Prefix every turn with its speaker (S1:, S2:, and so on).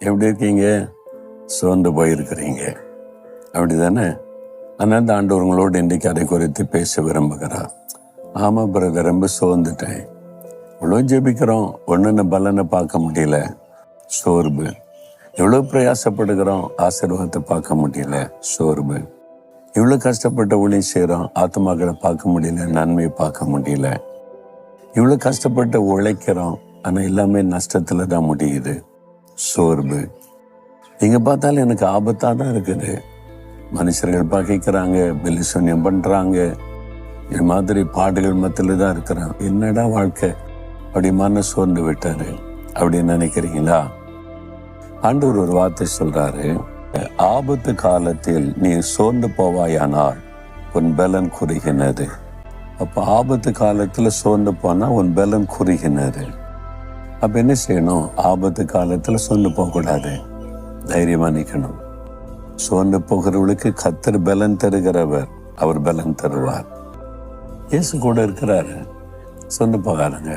S1: எப்படி இருக்கீங்க? சோர்ந்து போயிருக்கிறீங்க, அப்படி தானே? ஆனால் அந்த ஆண்டவர்களோடு இன்றைக்கு அதை குறித்து பேச விரும்புகிறார். ஆமாம் பிரதர், ரொம்ப சோர்ந்துட்டேன். இவ்வளோ ஜெபிக்கிறோம், ஒன்றுன்னு பலனை பார்க்க முடியல, சோர்வு. எவ்வளோ பிரயாசப்படுகிறோம், ஆசீர்வாதத்தை பார்க்க முடியல, சோர்வு. இவ்வளோ கஷ்டப்பட்ட ஊழியம் செய்கிறோம், ஆத்மாக்களை பார்க்க முடியல, நன்மையை பார்க்க முடியல. இவ்வளோ கஷ்டப்பட்டு உழைக்கிறோம், ஆனால் எல்லாமே நஷ்டத்தில் தான் முடியுது, சோர்வு. இங்கே பார்த்தாலும் எனக்கு ஆபத்தாக தான் இருக்குது. மனுஷர்கள் பகைக்கிறாங்க, வெளிசூன்யம் பண்ணுறாங்க, இது மாதிரி பாடுகள் மத்தியில் தான் இருக்கிறான். என்னடா வாழ்க்கை, அப்படி மன சோர்ந்து விட்டாரு அப்படின்னு நினைக்கிறீங்களா? ஆண்டவர் ஒரு வார்த்தை சொல்றாரு, ஆபத்து காலத்தில் நீ சோர்ந்து போவாயானால் உன் பலன் குறுகினது. அப்போ ஆபத்து காலத்தில் சோர்ந்து போனால் உன் பலன் குறுகினது. அப்போ என்ன செய்யணும்? ஆபத்து காலத்தில் சோர்ந்து போகக்கூடாது, தைரியமாக நிற்கணும். சோர்ந்து போகிறவர்களுக்கு கர்த்தர் பலன் தருகிறவர், அவர் பலன் தருவார். இயேசு கூட இருக்கிறாரு, சோர்ந்து போகாதுங்க.